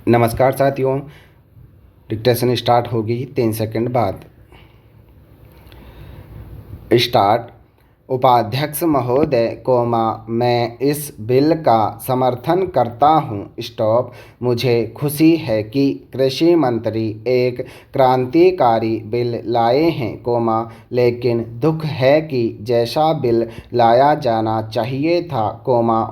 नमस्कार साथियों, dictation start होगी 3 सेकंड बाद। स्टार्ट। उपाध्यक्ष महोदय, मैं इस बिल का समर्थन करता हूं। स्टॉप। मुझे खुशी है कि कृषि मंत्री एक क्रांतिकारी बिल लाए हैं, लेकिन दुख है कि जैसा बिल लाया जाना चाहिए था,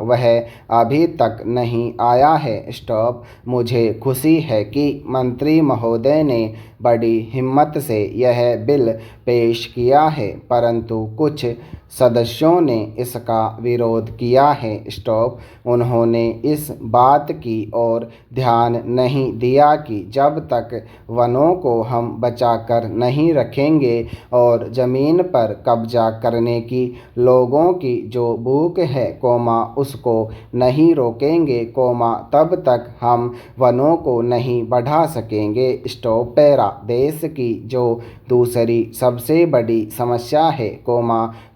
वह अभी तक नहीं आया है। स्टॉप। मुझे खुशी है कि मंत्री महोदय ने बड़ी हिम्मत से यह बिल पेश किया है, परंतु कुछ सदस्यों ने इसका विरोध किया है। स्टॉप। उन्होंने इस बात की ओर ध्यान नहीं दिया कि जब तक वनों को हम बचाकर नहीं रखेंगे और ज़मीन पर कब्जा करने की लोगों की जो भूख है, उसको नहीं रोकेंगे, तब तक हम वनों को नहीं बढ़ा सकेंगे। स्टॉप। पैरा। देश की जो दूसरी सबसे बड़ी समस्या है,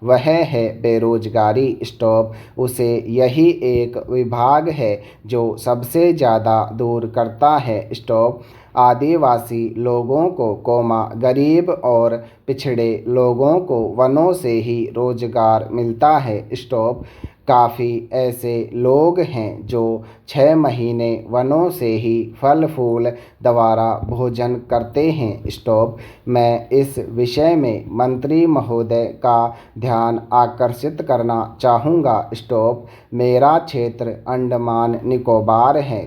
वह है बेरोजगारी। स्टॉप। उसे यही एक विभाग है जो सबसे ज़्यादा दूर करता है। स्टॉप। आदिवासी लोगों को, गरीब और पिछड़े लोगों को वनों से ही रोजगार मिलता है। स्टॉप। काफ़ी ऐसे लोग हैं जो 6 महीने वनों से ही फल फूल द्वारा भोजन करते हैं। स्टॉप। मैं इस विषय में मंत्री महोदय का ध्यान आकर्षित करना चाहूँगा। स्टॉप। मेरा क्षेत्र अंडमान निकोबार है,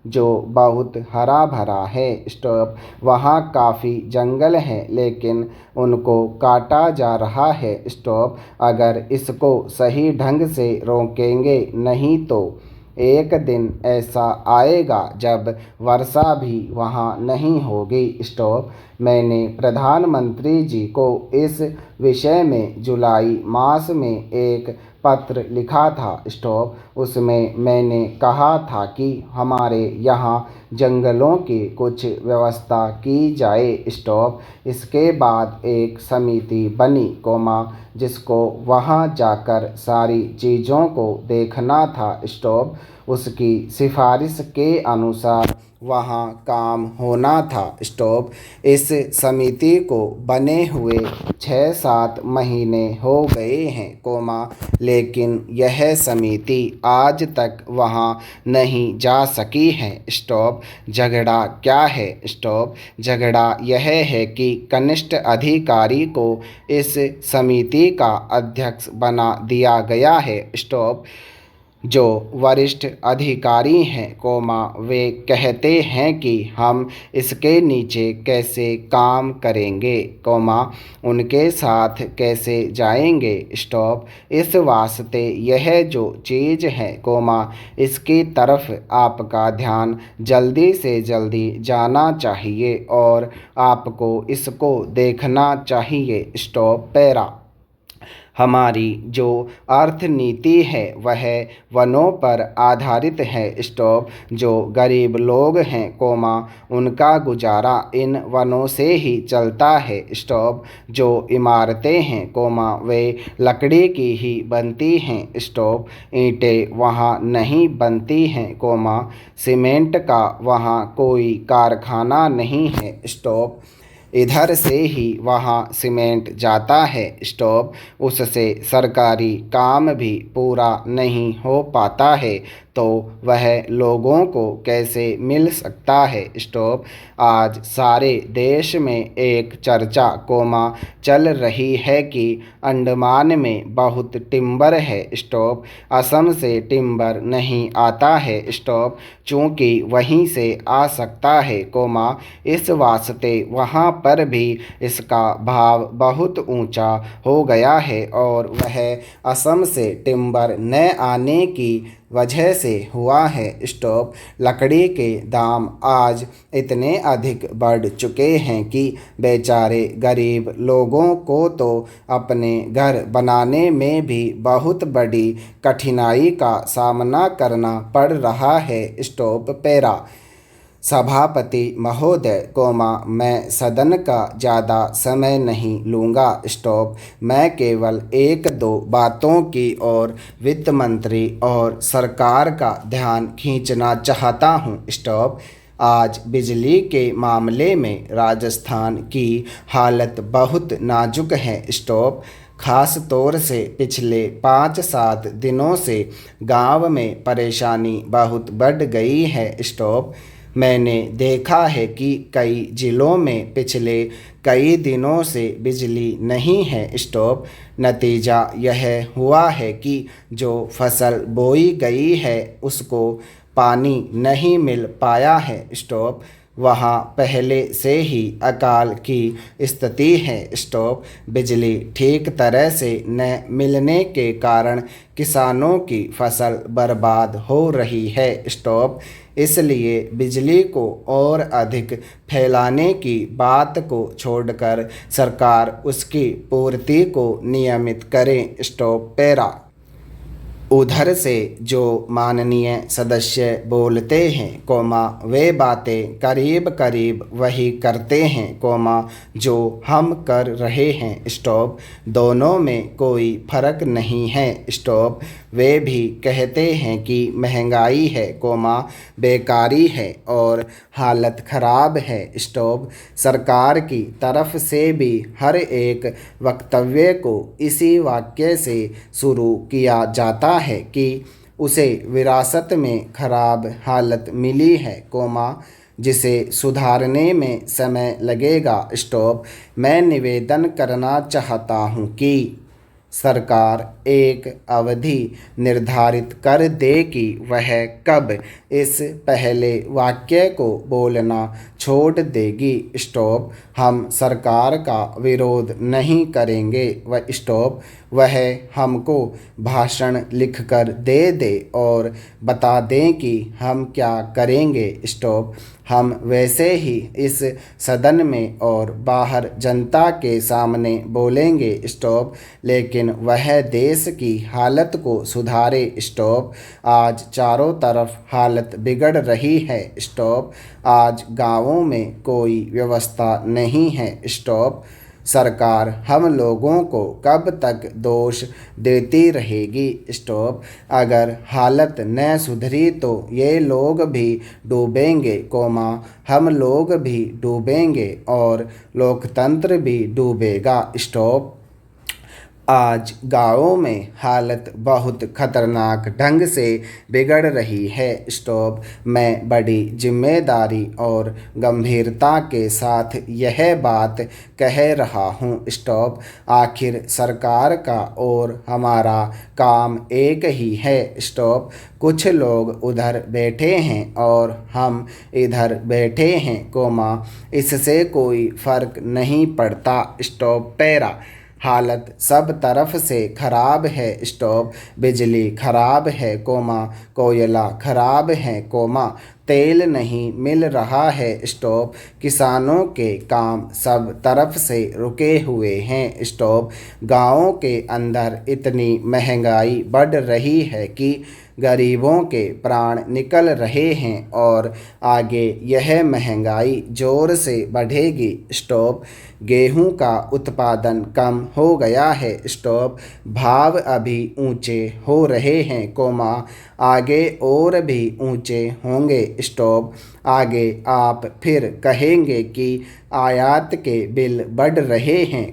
जो बहुत हरा भरा है। स्टॉप। वहाँ काफ़ी जंगल हैं, लेकिन उनको काटा जा रहा है। स्टॉप। अगर इसको सही ढंग से रोकेंगे नहीं तो एक दिन ऐसा आएगा जब वर्षा भी वहाँ नहीं होगी। स्टॉप। मैंने प्रधानमंत्री जी को इस विषय में जुलाई मास में एक पत्र लिखा था। स्टॉप। उसमें मैंने कहा था कि हमारे यहाँ जंगलों की कुछ व्यवस्था की जाए। स्टॉप। इसके बाद एक समिति बनी, जिसको वहाँ जाकर सारी चीज़ों को देखना था। स्टॉप। उसकी सिफारिश के अनुसार वहाँ काम होना था। स्टॉप। इस समिति को बने हुए 6-7 महीने हो गए हैं, लेकिन यह समिति आज तक वहाँ नहीं जा सकी है। स्टॉप। झगड़ा क्या है? स्टॉप। झगड़ा यह है कि कनिष्ठ अधिकारी को इस समिति का अध्यक्ष बना दिया गया है। स्टॉप। जो वरिष्ठ अधिकारी हैं, वे कहते हैं कि हम इसके नीचे कैसे काम करेंगे, उनके साथ कैसे जाएंगे। स्टॉप। इस वास्ते यह जो चीज़ है, इसकी तरफ आपका ध्यान जल्दी से जल्दी जाना चाहिए और आपको इसको देखना चाहिए। स्टॉप। पैरा। हमारी जो अर्थनीति है वह वनों पर आधारित है। स्टॉप। जो गरीब लोग हैं, उनका गुजारा इन वनों से ही चलता है। स्टॉप। जो इमारतें हैं, वे लकड़ी की ही बनती हैं। स्टॉप। ईंटें वहाँ नहीं बनती हैं, सीमेंट का वहाँ कोई कारखाना नहीं है। स्टॉप। इधर से ही वहाँ सीमेंट जाता है। स्टॉप। उससे सरकारी काम भी पूरा नहीं हो पाता है, तो वह लोगों को कैसे मिल सकता है। स्टॉप। आज सारे देश में एक चर्चा, चल रही है कि अंडमान में बहुत टिम्बर है। स्टॉप। असम से टिम्बर नहीं आता है। स्टॉप। चूँकि वहीं से आ सकता है, इस वास्ते वहाँ पर भी इसका भाव बहुत ऊंचा हो गया है और वह असम से टिम्बर न आने की वजह से हुआ है। स्टॉप। लकड़ी के दाम आज इतने अधिक बढ़ चुके हैं कि बेचारे गरीब लोगों को तो अपने घर बनाने में भी बहुत बड़ी कठिनाई का सामना करना पड़ रहा है। स्टॉप। पैरा। सभापति महोदय, मैं सदन का ज़्यादा समय नहीं लूँगा। स्टॉप। मैं केवल एक दो बातों की ओर वित्त मंत्री और सरकार का ध्यान खींचना चाहता हूँ। स्टॉप। आज बिजली के मामले में राजस्थान की हालत बहुत नाजुक है। स्टॉप। खास तौर से पिछले 5-7 दिनों से गांव में परेशानी बहुत बढ़ गई है। स्टॉप। मैंने देखा है कि कई जिलों में पिछले कई दिनों से बिजली नहीं है। स्टॉप। नतीजा यह हुआ है कि जो फसल बोई गई है उसको पानी नहीं मिल पाया है। स्टॉप। वहाँ पहले से ही अकाल की स्थिति है। स्टॉप। बिजली ठीक तरह से न मिलने के कारण किसानों की फसल बर्बाद हो रही है। स्टॉप। इसलिए बिजली को और अधिक फैलाने की बात को छोड़कर सरकार उसकी पूर्ति को नियमित करे। Stop para. उधर से जो माननीय सदस्य बोलते हैं, वे बातें करीब करीब वही करते हैं, जो हम कर रहे हैं। स्टॉप। दोनों में कोई फर्क नहीं है। स्टॉप। वे भी कहते हैं कि महंगाई है, बेकारी है और हालत खराब है। स्टॉप। सरकार की तरफ से भी हर एक वक्तव्य को इसी वाक्य से शुरू किया जाता है कि उसे विरासत में खराब हालत मिली है, जिसे सुधारने में समय लगेगा। स्टॉप। मैं निवेदन करना चाहता हूँ कि सरकार एक अवधि निर्धारित कर दे कि वह कब इस पहले वाक्य को बोलना छोड़ देगी। स्टॉप। हम सरकार का विरोध नहीं करेंगे। वह हमको भाषण लिखकर दे दे और बता दें कि हम क्या करेंगे। स्टॉप। हम वैसे ही इस सदन में और बाहर जनता के सामने बोलेंगे। स्टॉप। लेकिन वह देश की हालत को सुधारे। स्टॉप। आज चारों तरफ हालत बिगड़ रही है। स्टॉप। आज गांवों में कोई व्यवस्था नहीं है। स्टॉप। सरकार हम लोगों को कब तक दोष देती रहेगी। स्टॉप। अगर हालत न सुधरी तो ये लोग भी डूबेंगे, हम लोग भी डूबेंगे और लोकतंत्र भी डूबेगा। स्टॉप। आज गाँवों में हालत बहुत खतरनाक ढंग से बिगड़ रही है। स्टॉप। मैं बड़ी जिम्मेदारी और गंभीरता के साथ यह बात कह रहा हूँ। स्टॉप। आखिर सरकार का और हमारा काम एक ही है। स्टॉप। कुछ लोग उधर बैठे हैं और हम इधर बैठे हैं, इससे कोई फर्क नहीं पड़ता। Stop para. हालत सब तरफ से खराब है। स्टॉप। बिजली खराब है, कोयला खराब है, तेल नहीं मिल रहा है। स्टॉप। किसानों के काम सब तरफ से रुके हुए हैं। स्टॉप। गाँवों के अंदर इतनी महंगाई बढ़ रही है कि गरीबों के प्राण निकल रहे हैं और आगे यह महंगाई जोर से बढ़ेगी। स्टॉप। गेहूं का उत्पादन कम हो गया है। स्टॉप। भाव अभी ऊंचे हो रहे हैं, आगे और भी ऊंचे होंगे। स्टॉप। आगे आप फिर कहेंगे कि आयात के बिल बढ़ रहे हैं,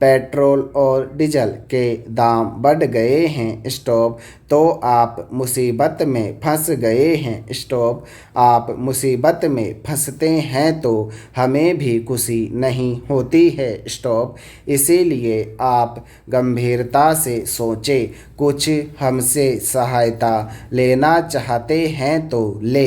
पेट्रोल और डीजल के दाम बढ़ गए हैं। स्टॉप। तो आप मुसीबत में फंस गए हैं। स्टॉप। आप मुसीबत में फंसते हैं तो हमें भी खुशी नहीं होती है। स्टॉप। इसीलिए आप गंभीरता से सोचें, कुछ हमसे सहायता लेना चाहते हैं तो ले,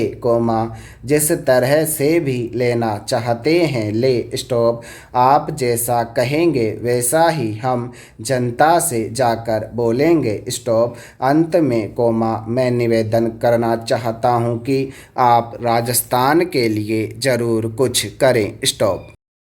जिस तरह से भी लेना चाहते हैं ले। स्टॉप। आप जैसा कहेंगे वैसा ही हम जनता से जाकर बोलेंगे। स्टॉप। अंत में मैं निवेदन करना चाहता हूं कि आप राजस्थान के लिए ज़रूर कुछ करें। स्टॉप।